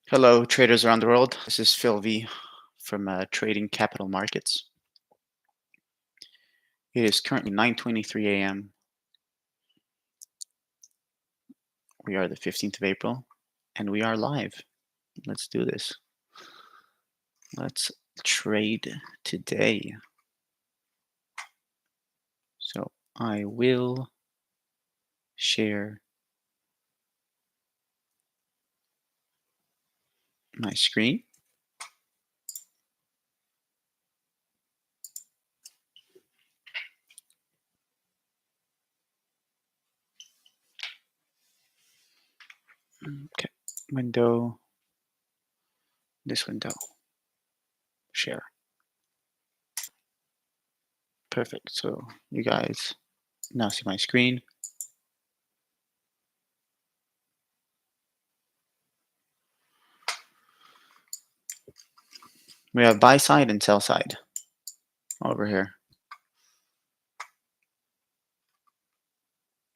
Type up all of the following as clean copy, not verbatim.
Hello, traders around the world. This is Phil V from Trading Capital Markets. It is currently 9:23 a.m. We are the 15th of April, and we are live. Let's do this. Let's trade today. So I will share my screen. Okay, window, this window, share. Perfect. So you guys now see my screen. We have buy side and sell side over here.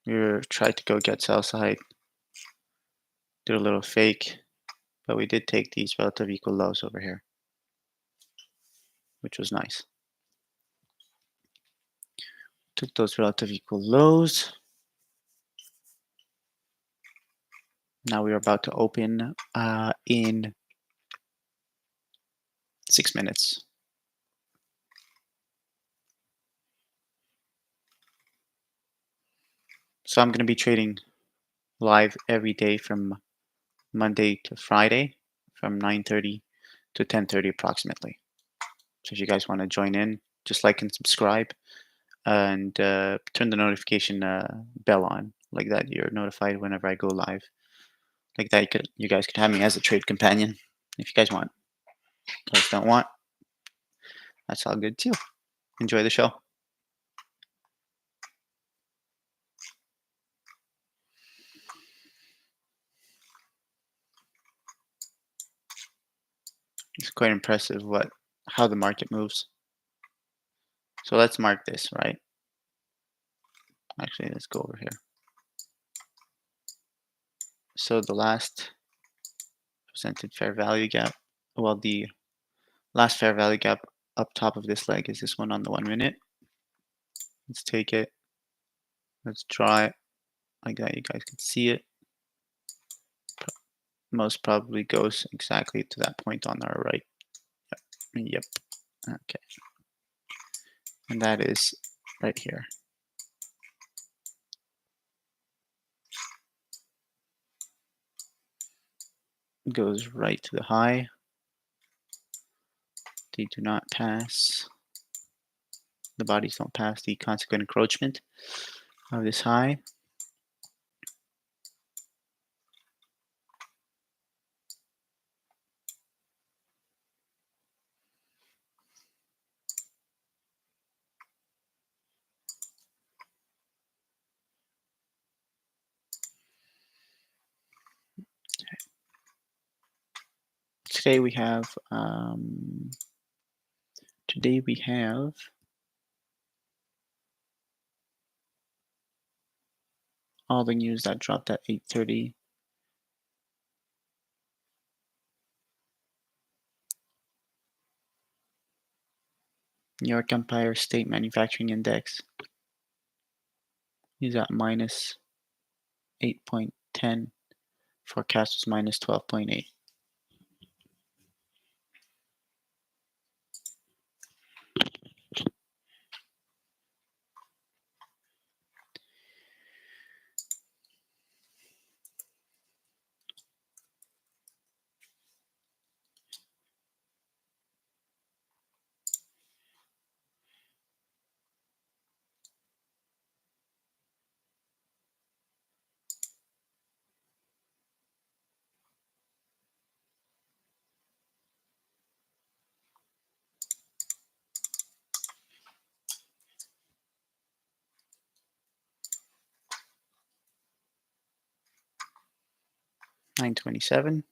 We tried to go get sell side, did a little fake, but we did take these relative equal lows over here, which was nice. Took those relative equal lows. Now we are about to open in 6 minutes. So I'm going to be trading live every day from Monday to Friday from 9:30 to 10:30 approximately. So if you guys want to join in, just like and subscribe and turn the notification bell on. Like that you're notified whenever I go live. Like that you guys could have me as a trade companion if you guys want. If you guys don't want, that's all good too. Enjoy the show. It's quite impressive how the market moves. So let's mark this, right? Actually, let's go over here. So the last presented fair value gap, well, the last fair value gap up top of this leg is this one on the 1 minute. Let's take it. Let's draw it like that. You guys can see it. Most probably goes exactly to that point on our right. Yep. Okay. And that is right here. It goes right to the high. They do not pass. The bodies don't pass the consequent encroachment of this high. Today we have all the news that dropped at 8:30. New York Empire State Manufacturing Index is at minus 8.10. Forecast was minus 12.8. $9.27.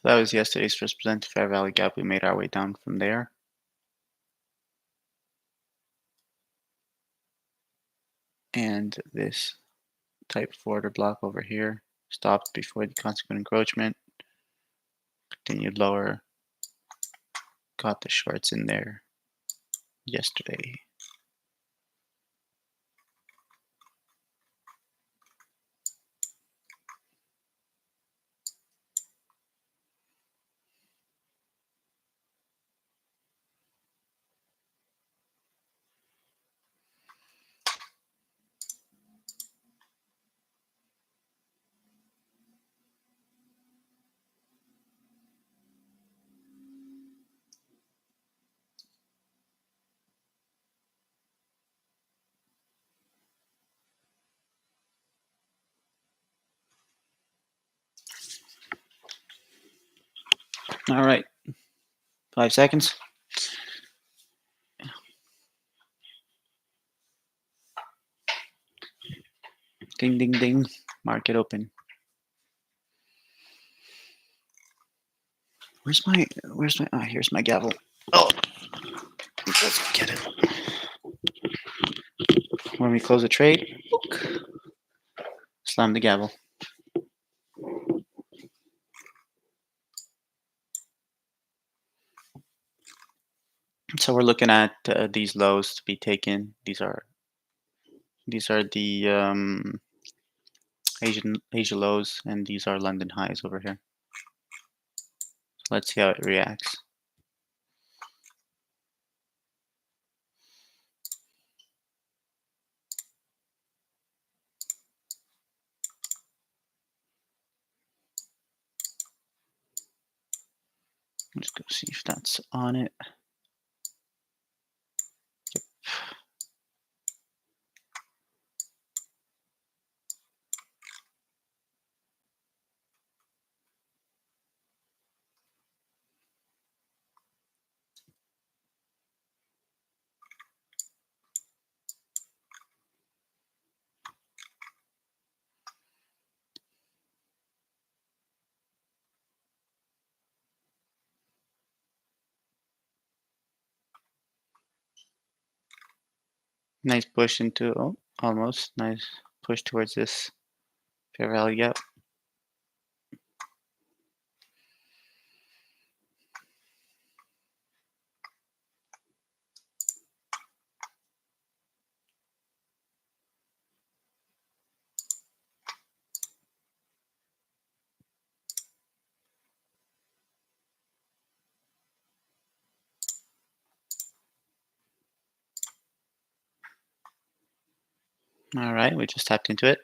that was yesterday's first present fair value gap. We made our way down from there. And this type of order block over here stopped before the consequent encroachment. Continued lower. Got the shorts in there yesterday. All right, 5 seconds. Ding, ding, ding. Market open. Where's my, here's my gavel. Oh, let's get it. When we close a trade, slam the gavel. So we're looking at these lows to be taken. These are the Asia lows, and these are London highs over here. Let's see how it reacts. Let's go see if that's on it. Yep. Nice push into, oh, almost nice push towards this fair value gap. All right, we just tapped into it.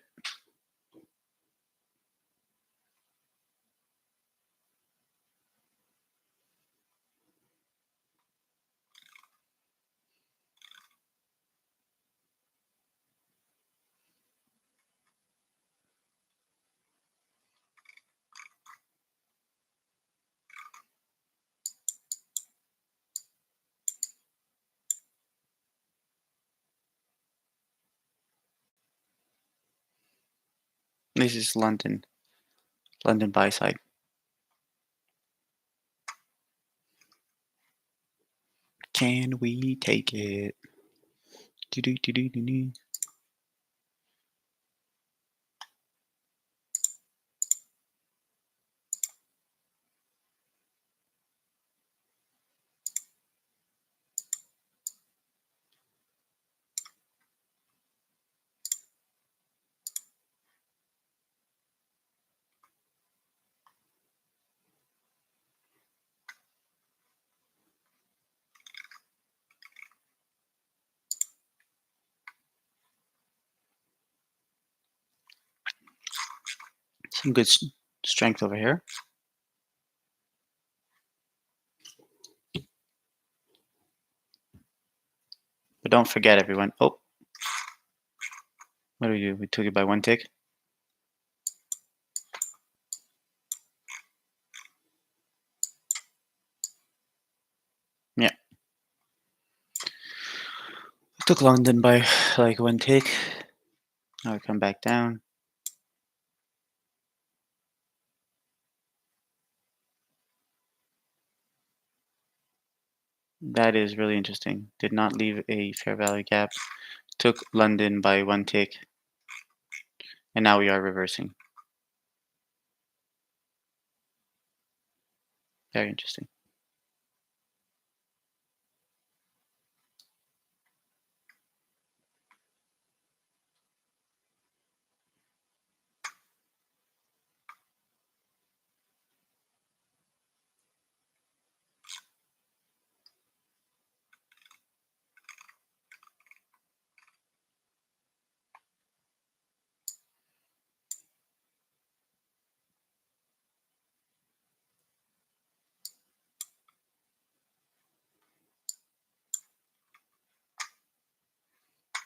This is London buy side. Can we take it? Do-do-do-do-do-do. Some good strength over here. But don't forget, everyone. Oh, what do we do? We took it by one tick. Yeah. We took London by like one tick. Now we come back down. That is really interesting. Did not leave a fair value gap. Took London by one tick, and now we are reversing. Very interesting.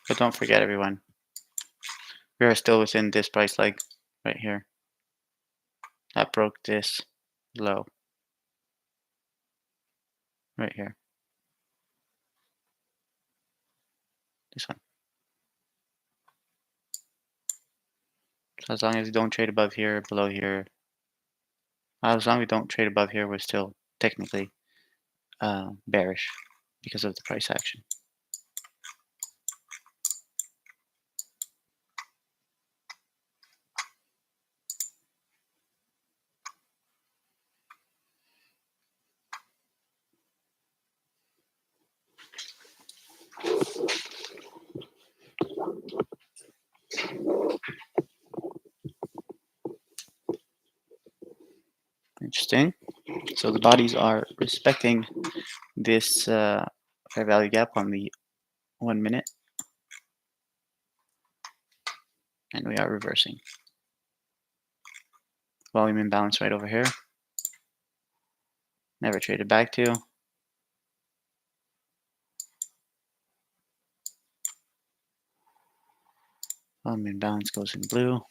But don't forget, everyone, we are still within this price leg right here. That broke this low right here. This one. So as long as we don't trade above here, below here, as long as we don't trade above here, we're still technically bearish because of the price action. Interesting. So the bodies are respecting this fair value gap on the 1 minute, and we are reversing. Volume imbalance right over here. Never traded back to. Volume imbalance goes in blue.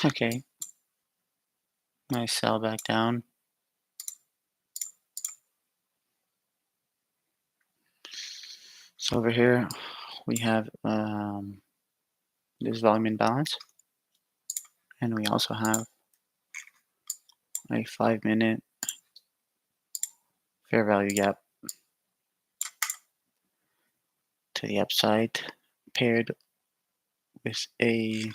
Okay, nice sell back down. So over here we have this volume imbalance, and we also have a 5-minute fair value gap to the upside paired with a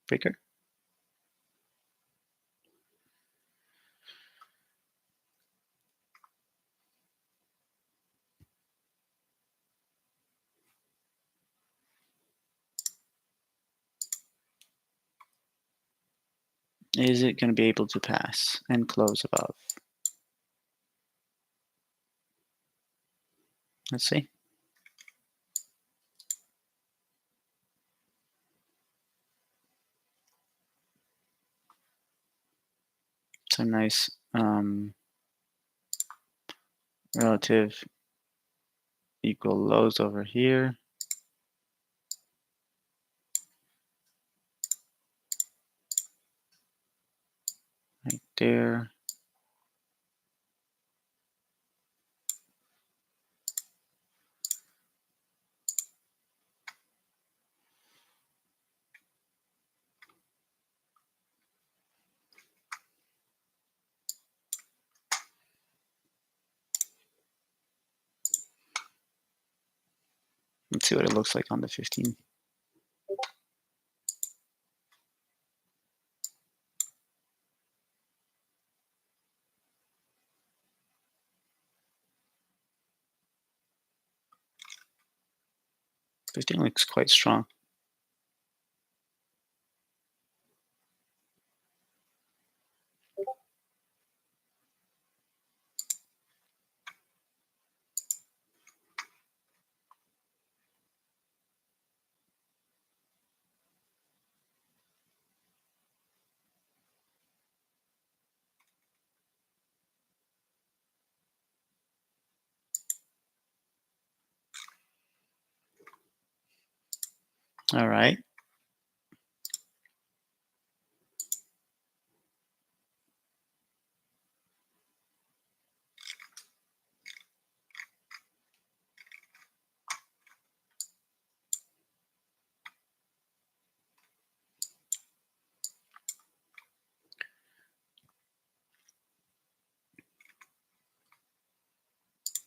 breaker. Is it going to be able to pass and close above? Let's see. Some nice relative equal lows over here. Right there. Let's see what it looks like on the 15. 15 looks quite strong. All right.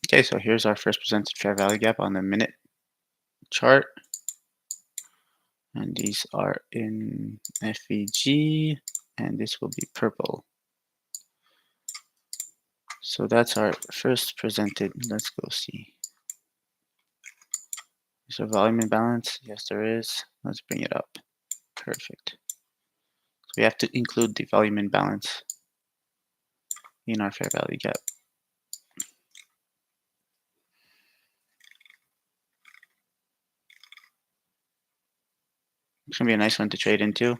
Okay, so here's our first presented fair value gap on the minute chart. And these are in FVG, and this will be purple. So that's our first presented. Let's go see. Is there volume imbalance? Yes, there is. Let's bring it up. Perfect. So we have to include the volume imbalance in our fair value gap. It's gonna be a nice one to trade into.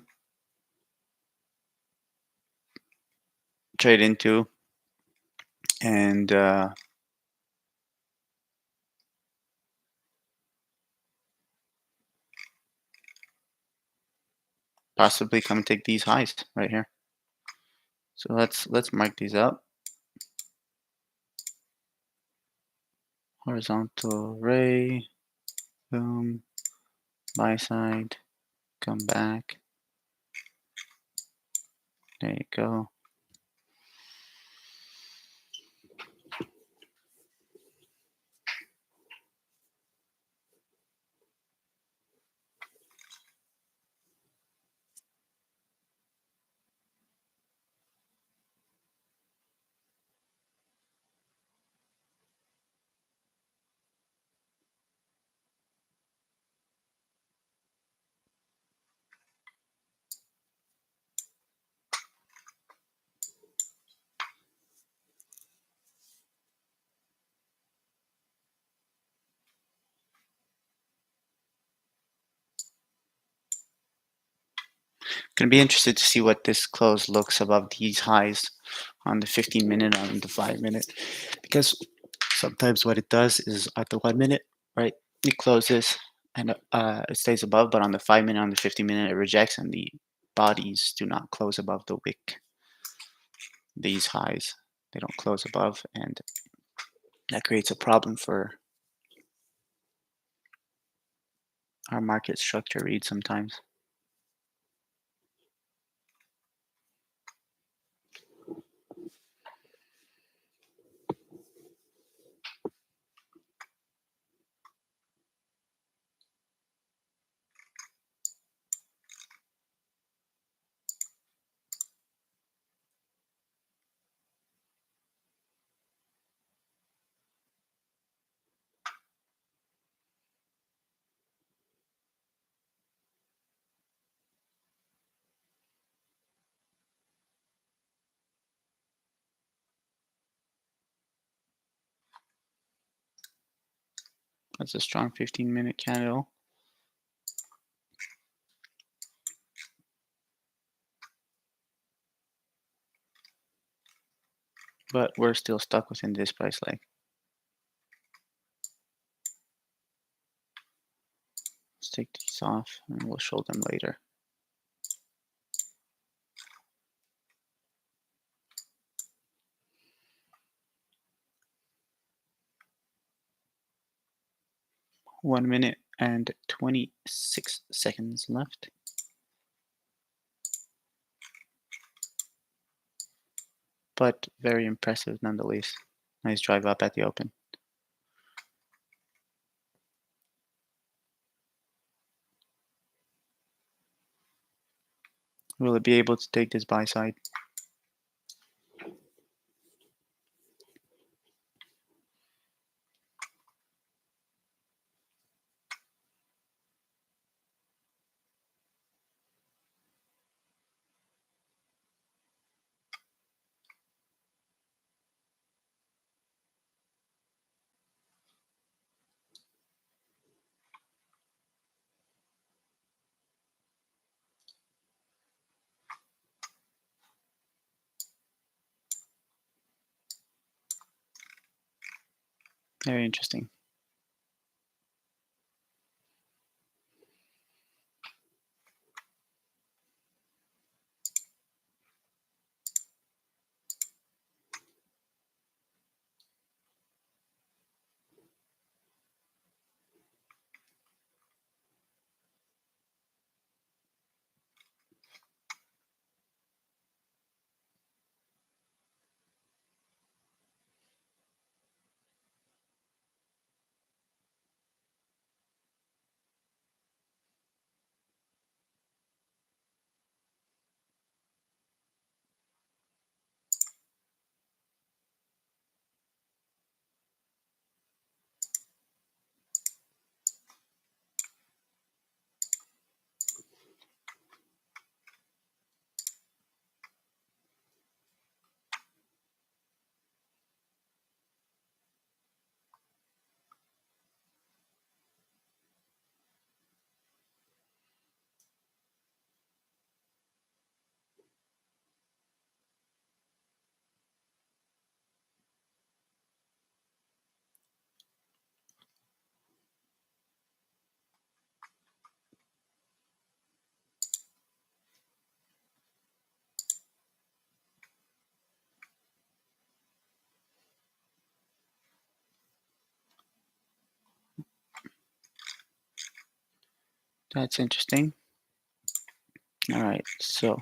And possibly come and take these highs right here. So let's mark these up. Horizontal ray, boom, buy side, come back. There you go. Gonna be interested to see what this close looks above these highs on the 15 minute, on the 5 minute, because sometimes what it does is at the 1 minute, right, it closes and it stays above, but on the 5 minute, on the 15 minute, it rejects, and the bodies do not close above the wick. These highs, they don't close above, and that creates a problem for our market structure read sometimes. That's a strong 15-minute candle. But we're still stuck within this price leg. Let's take these off and we'll show them later. One minute and 26 seconds left. But very impressive nonetheless. Nice drive up at the open. Will it be able to take this buy side? Very interesting. That's interesting. All right, so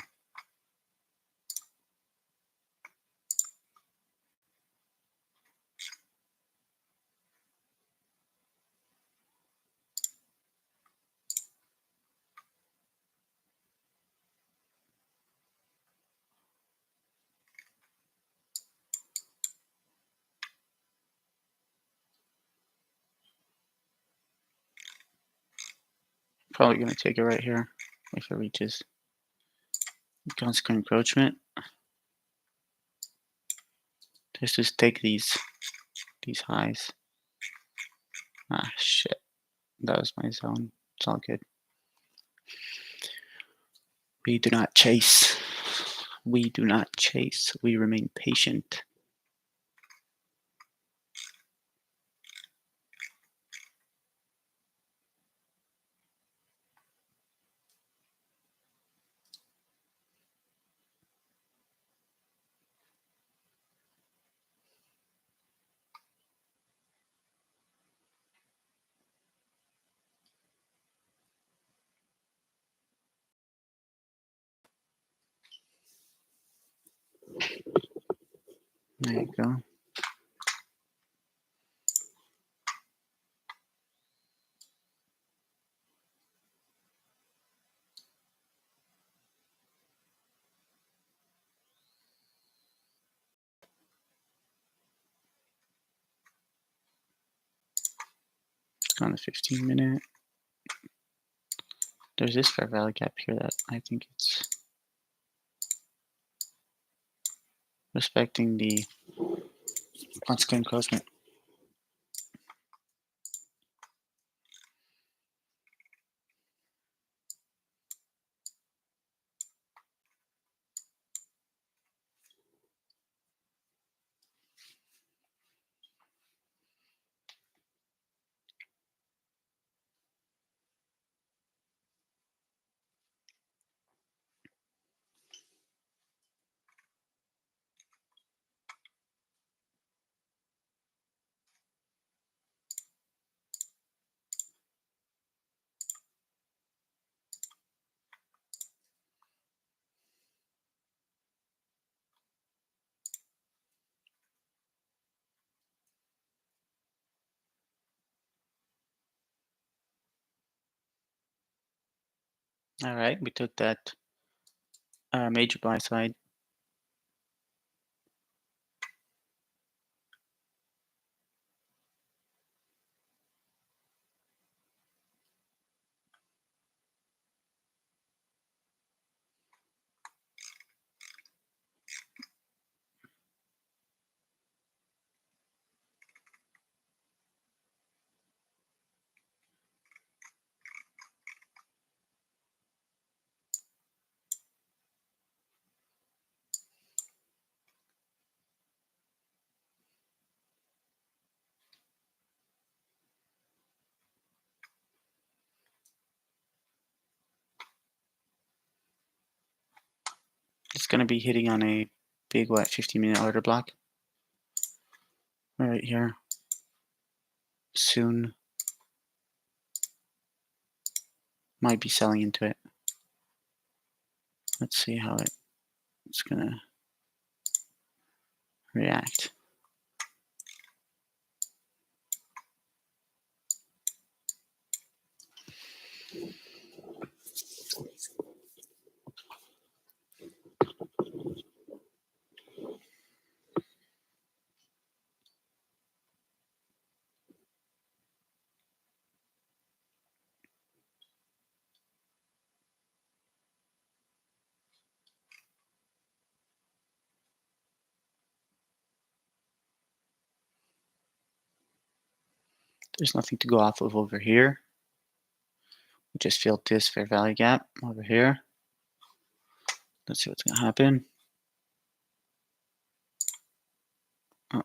probably going to take it right here if it reaches consequent encroachment. Just take these highs. Ah, shit. That was my zone. It's all good. We do not chase. We do not chase. We remain patient. There you go. On the 15-minute. There's this fair value gap here that I think it's respecting the consequent encroachment. All right, we took that major buy side. It's going to be hitting on a big, 15-minute order block right here soon. Might be selling into it. Let's see how it's going to react. There's nothing to go off of over here. We just filled this fair value gap over here. Let's see what's going to happen. Oh.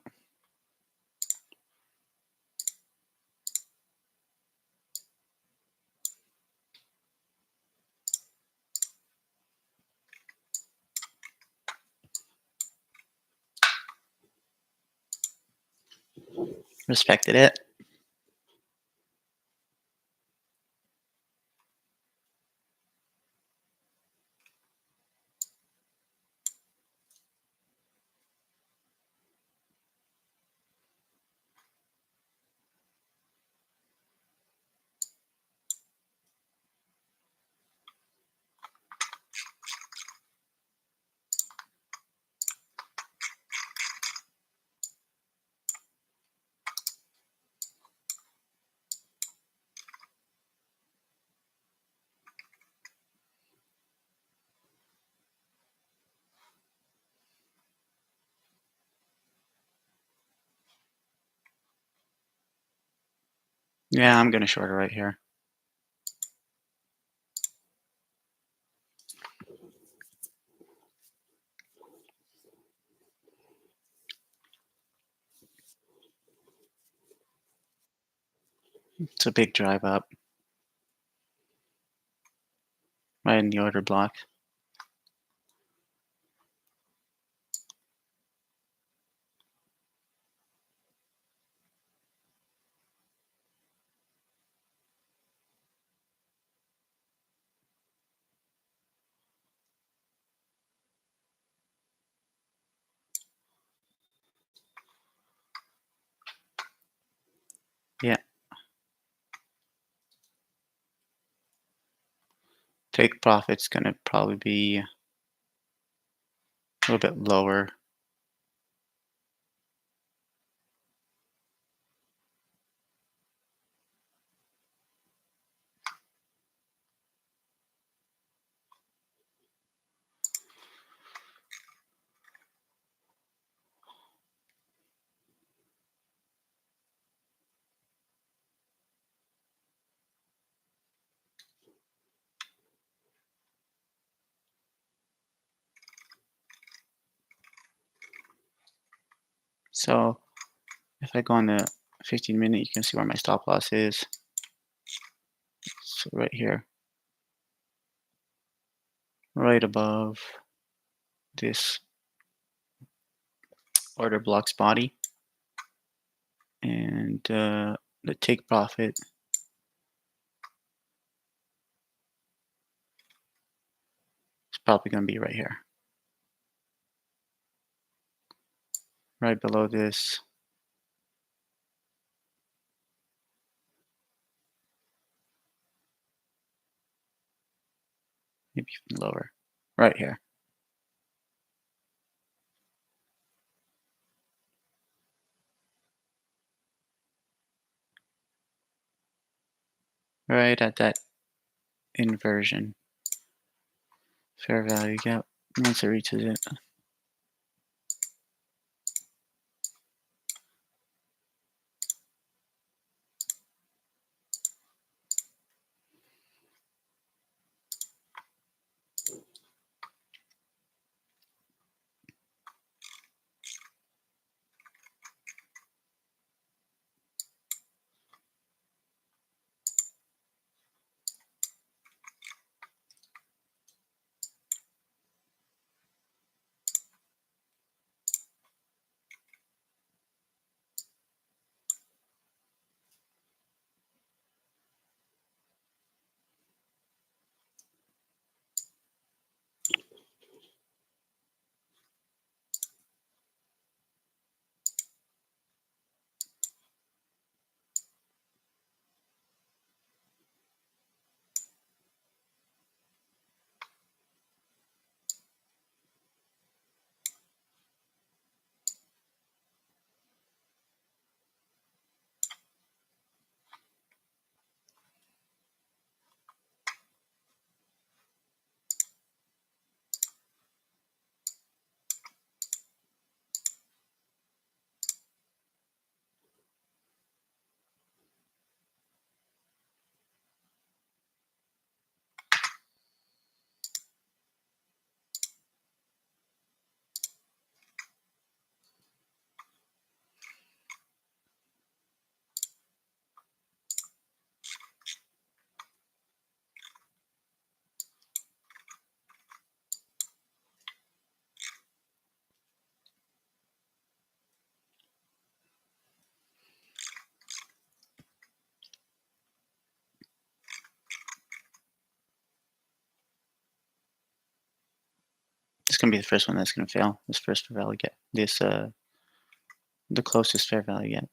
Respected it. Yeah, I'm going to short it right here. It's a big drive up right in the order block. Yeah. Take profit's going to probably be a little bit lower. So if I go on the 15-minute, you can see where my stop loss is. So right here, right above this order block's body. And the take profit is probably going to be right here. Right below this. Maybe even lower. Right here. Right at that inversion. Fair value gap. Once it reaches it. gonna be the first one that's gonna fail. This first fair value gap. The closest fair value gap.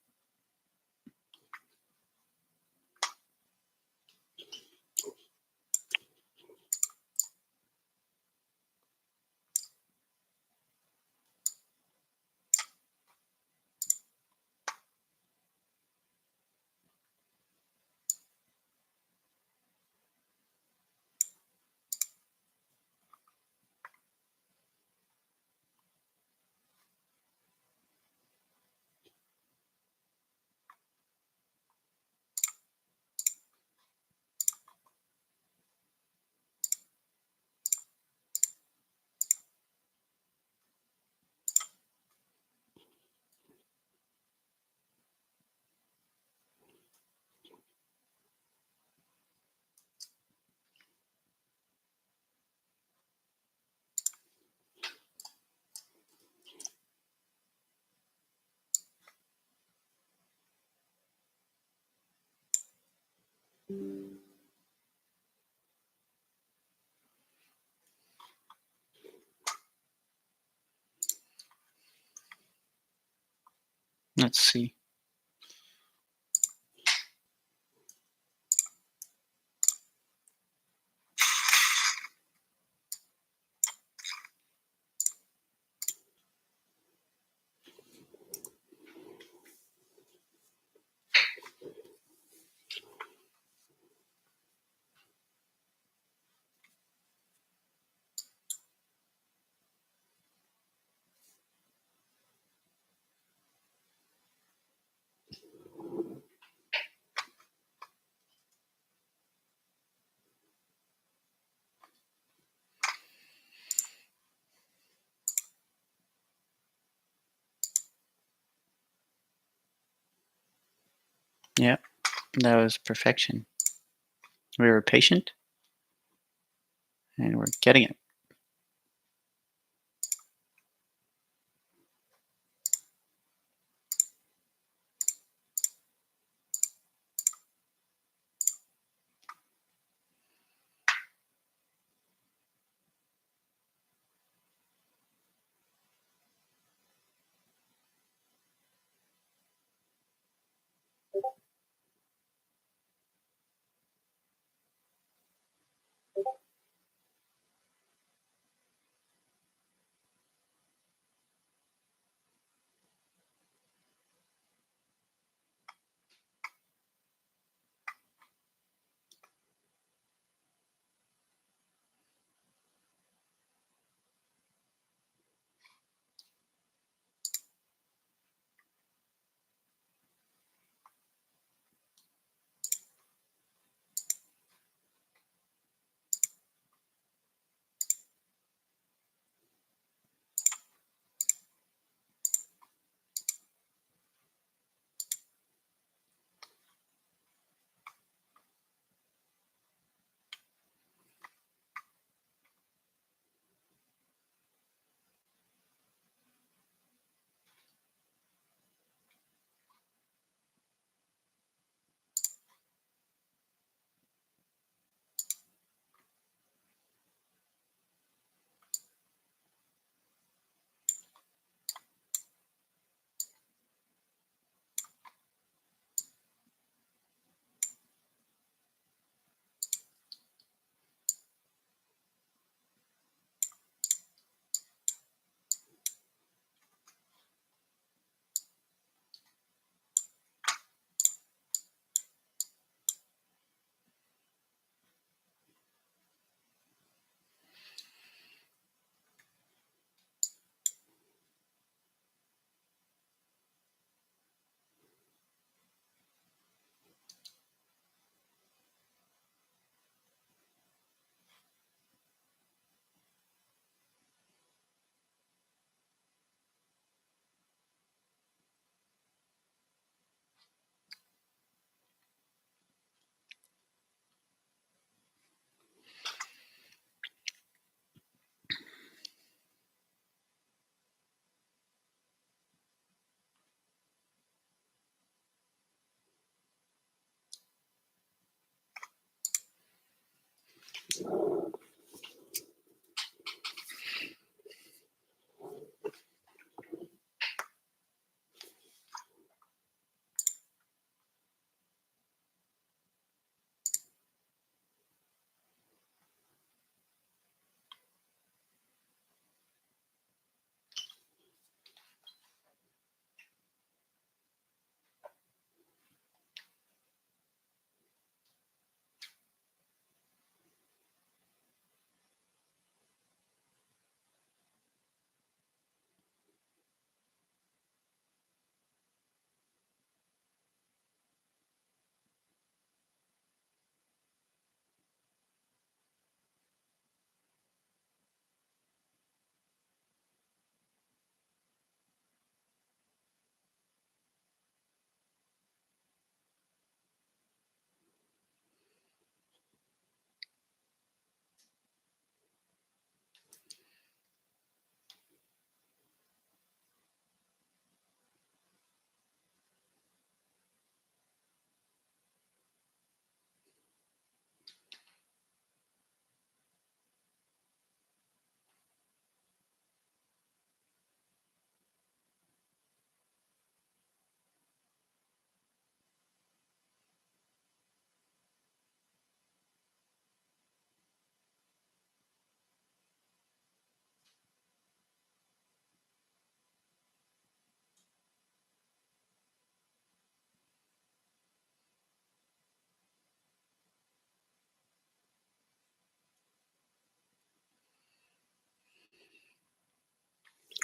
Let's see. Yeah, that was perfection. We were patient, and we're getting it.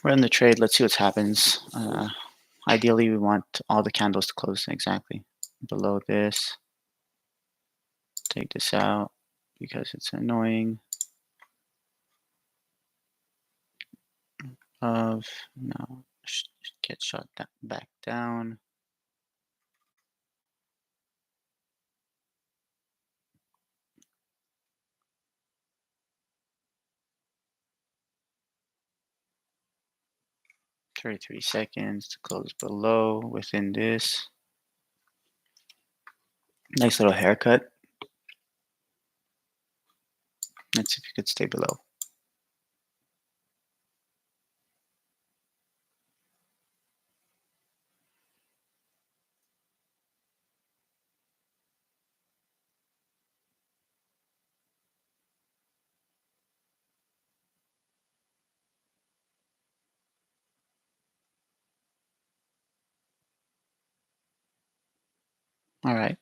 We're in the trade. Let's see what happens. Ideally, we want all the candles to close exactly below this. Take this out because it's annoying. Of no, get shot back down. $33 seconds to close below within this. Nice little haircut. Let's see if you could stay below. All right.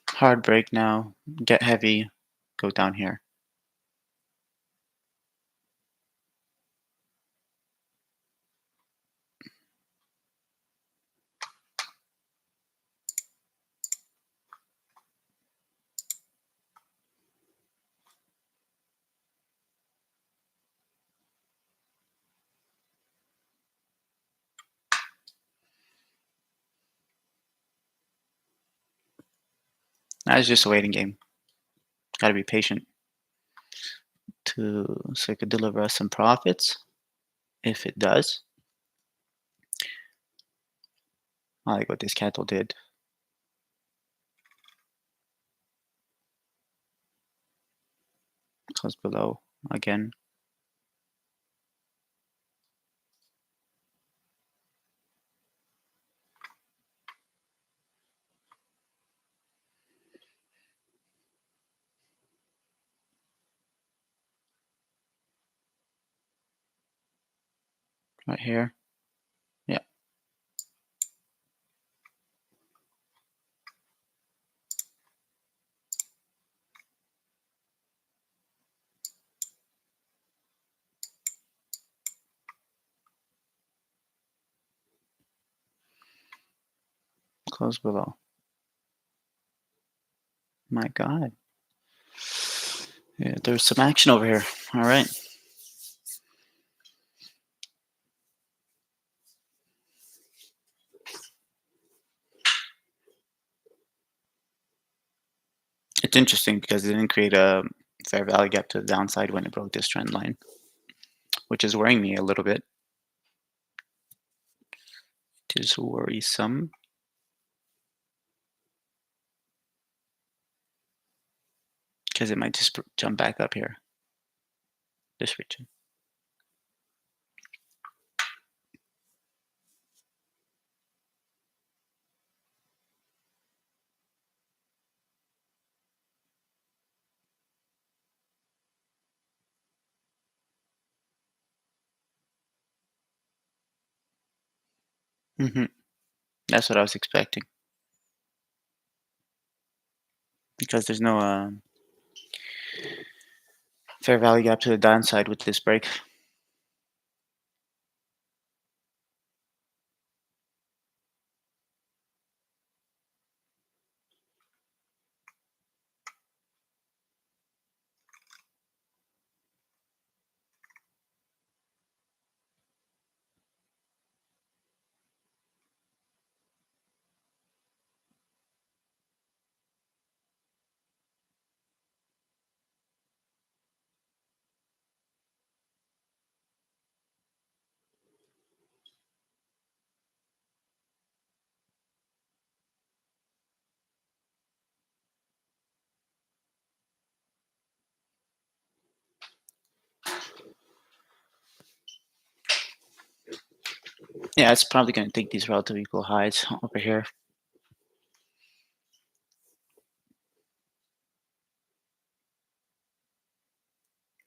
Hard break now. Get heavy. Go down here. Now it's just a waiting game. Got to be patient so it could deliver us some profits. If it does, I like what this candle did. Close below again. Right here. Yeah. Close below. My God. Yeah, there's some action over here. All right. It's interesting because it didn't create a fair value gap to the downside when it broke this trend line, which is worrying me a little bit. It is worrisome. Because it might just jump back up here, this region. That's what I was expecting. Because there's no fair value gap to the downside with this break. Yeah, it's probably going to take these relative equal highs over here.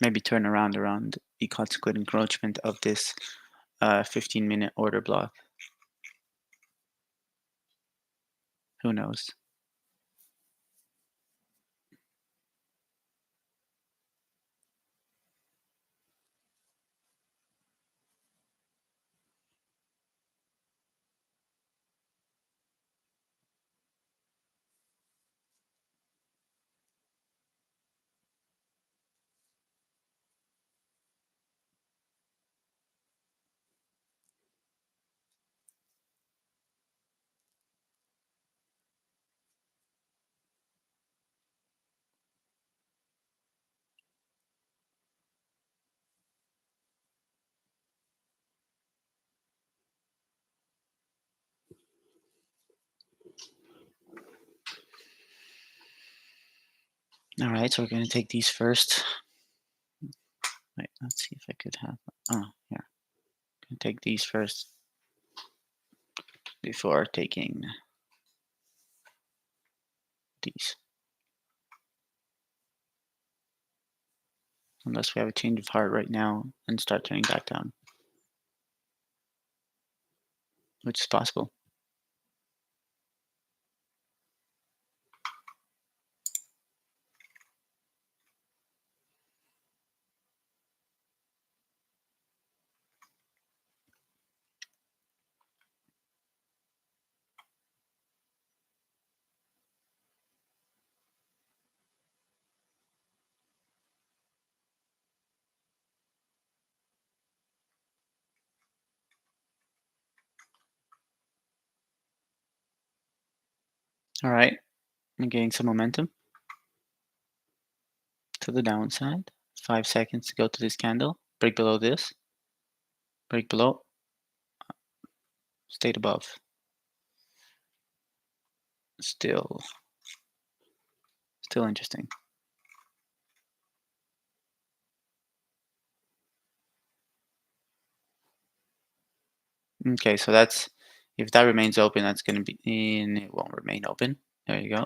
maybe turn around the consequent encroachment of this 15-minute order block. Who knows? All right, so we're going to take these first. Wait, let's see if I could have. Oh, yeah. Gonna take these first before taking these. Unless we have a change of heart right now and start turning back down, which is possible. All right, I'm getting some momentum to the downside. 5 seconds to go to this candle. Break below this. Break below. Stayed above. Still interesting. Okay, so that's, if that remains open, that's going to be in. It won't remain open. There you go.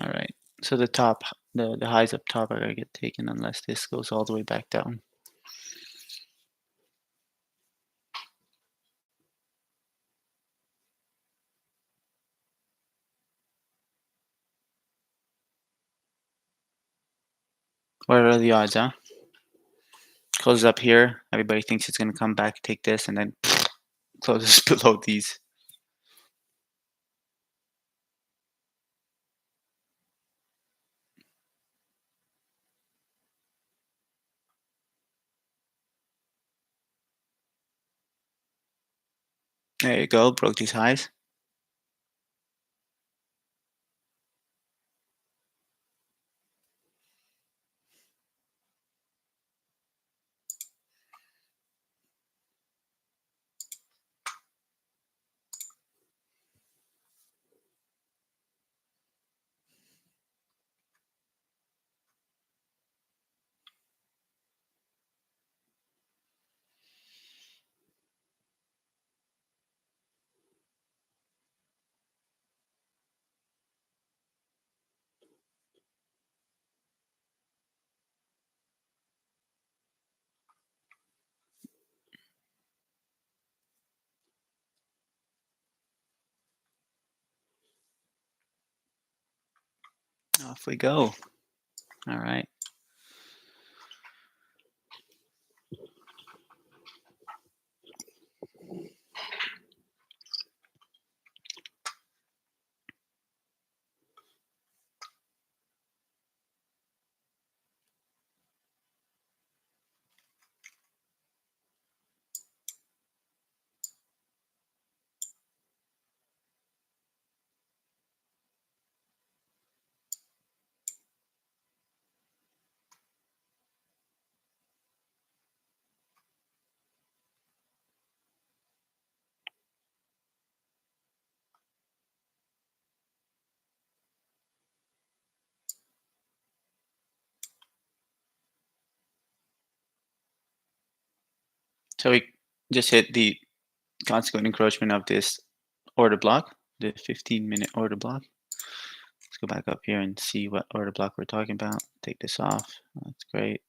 All right. So the top, the highs up top are gonna get taken unless this goes all the way back down. What are the odds, huh? Closes up here. Everybody thinks it's gonna come back, take this, and then closes below these. There you go. Broke these highs. Off we go. All right. So we just hit the consequent encroachment of this order block, the 15-minute order block. Let's go back up here and see what order block we're talking about. Take this off. That's great.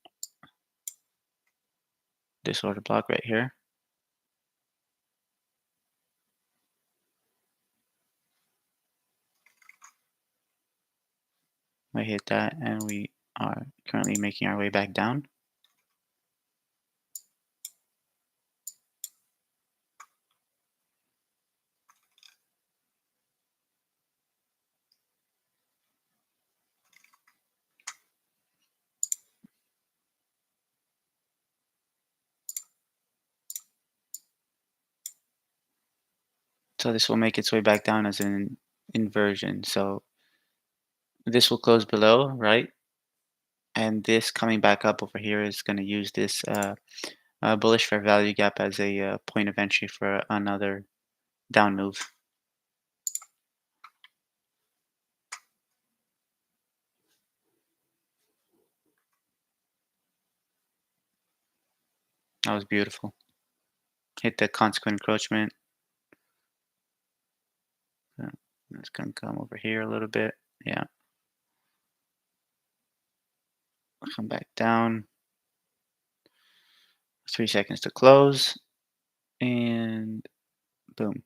This order block right here. I hit that and we are currently making our way back down. So this will make its way back down as an inversion. So this will close below, right? And this coming back up over here is going to use this bullish fair value gap as a point of entry for another down move. That was beautiful. Hit the consequent encroachment. It's going to come over here a little bit. Yeah. Come back down. 3 seconds to close. And boom.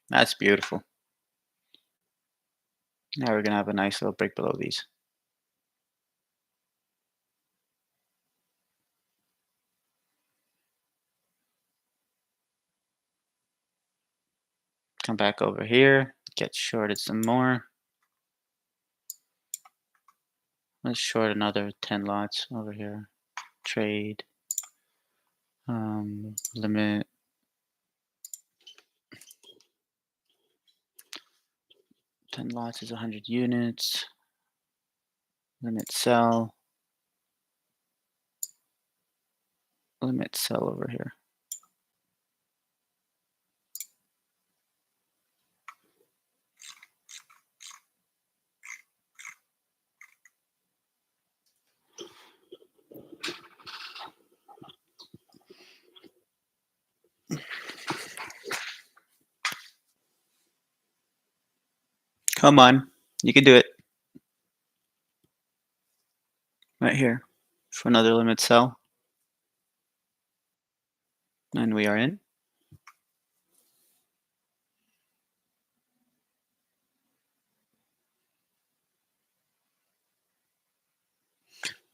That's beautiful. Now we're going to have a nice little break below these. Come back over here. Get shorted some more. Let's short another 10 lots over here. Trade. Limit. Ten lots is 100 units. Limit sell. Limit sell over here. Come on. You can do it. Right here. For another limit sell. And we are in.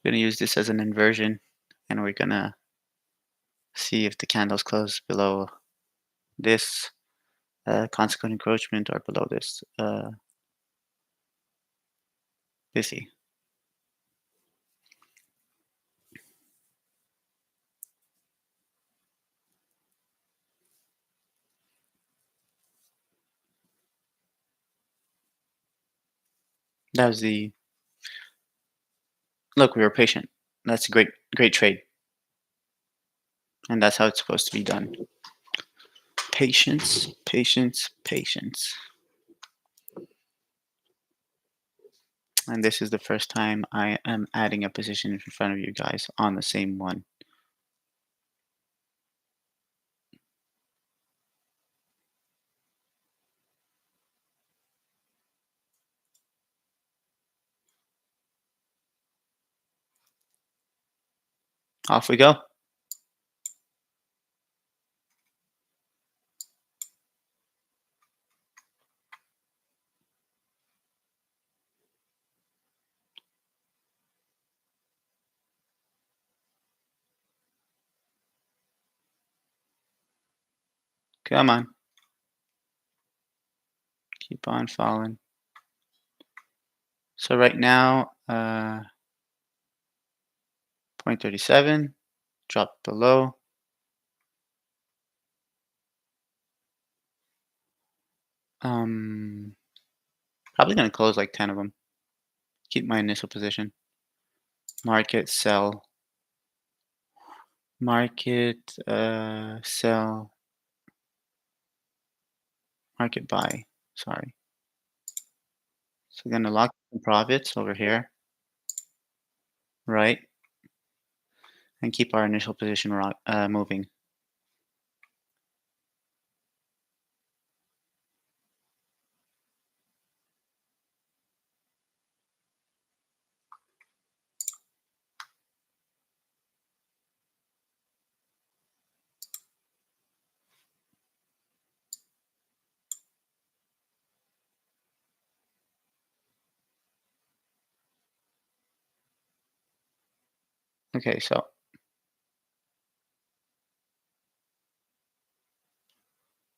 We're going to use this as an inversion. And we're going to see if the candles close below this consequent encroachment or below this BISI. That was the look. We were patient. That's a great trade, and that's how it's supposed to be done. Patience, patience, patience. And this is the first time I am adding a position in front of you guys on the same one. Off we go. Come on. Keep on falling. So right now, 0.37, drop below. Um, Probably going to close like 10 of them. Keep my initial position. Market, sell. Market, sell. Market, buy. Sorry. So we're going to lock in profits over here. right, and keep our initial position moving. Okay, so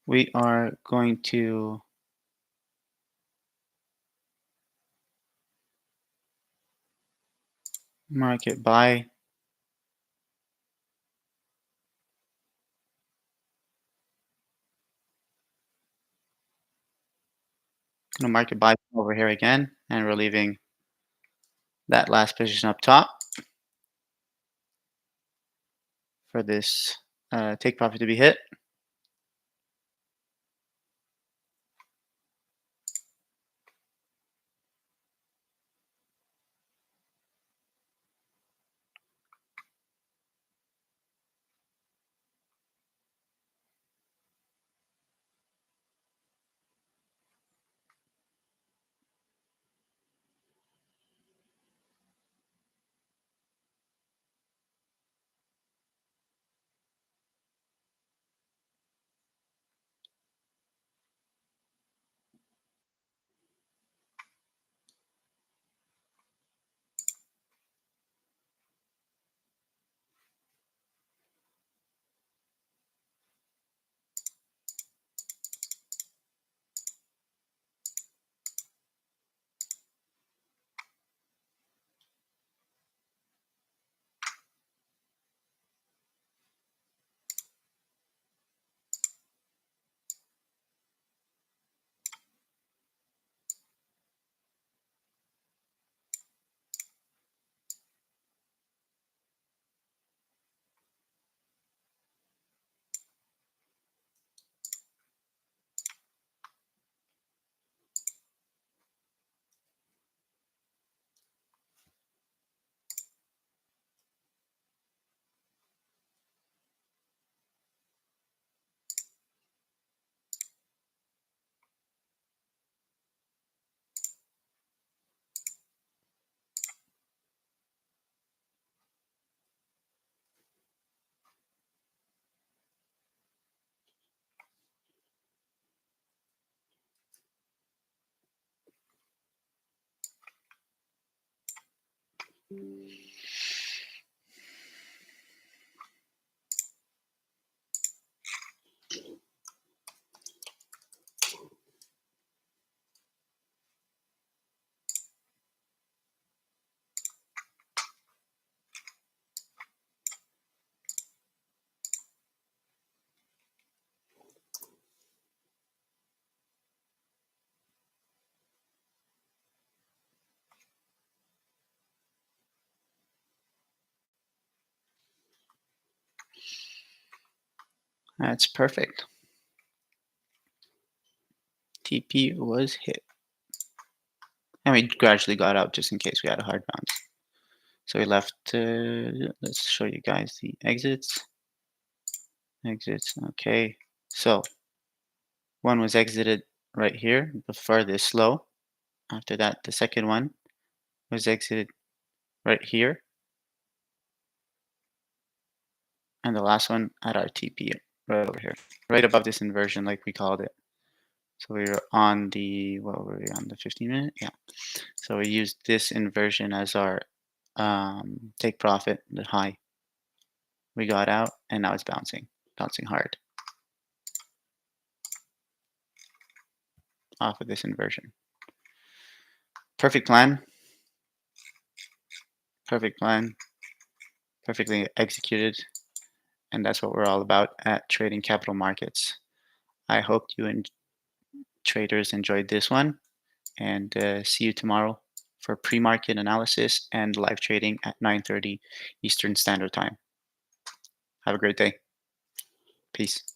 we are going to market buy. Gonna market buy over here again, and we're leaving that last position up top for this take profit to be hit. That's perfect. TP was hit. And we gradually got out just in case we had a hard bounce. So we left, let's show you guys the exits. Exits, okay. So one was exited right here, the farthest low. After that, the second one was exited right here. And the last one at our TP right over here, right above this inversion like we called it. So we were on the, what were we on, the 15-minute? Yeah. So we used this inversion as our take profit, the high. We got out and now it's bouncing hard off of this inversion. Perfect plan, perfect plan, perfectly executed. And that's what we're all about at Trading Capital Markets. I hope you and traders enjoyed this one, and see you tomorrow for pre-market analysis and live trading at 9:30 Eastern Standard Time. Have a great day. Peace.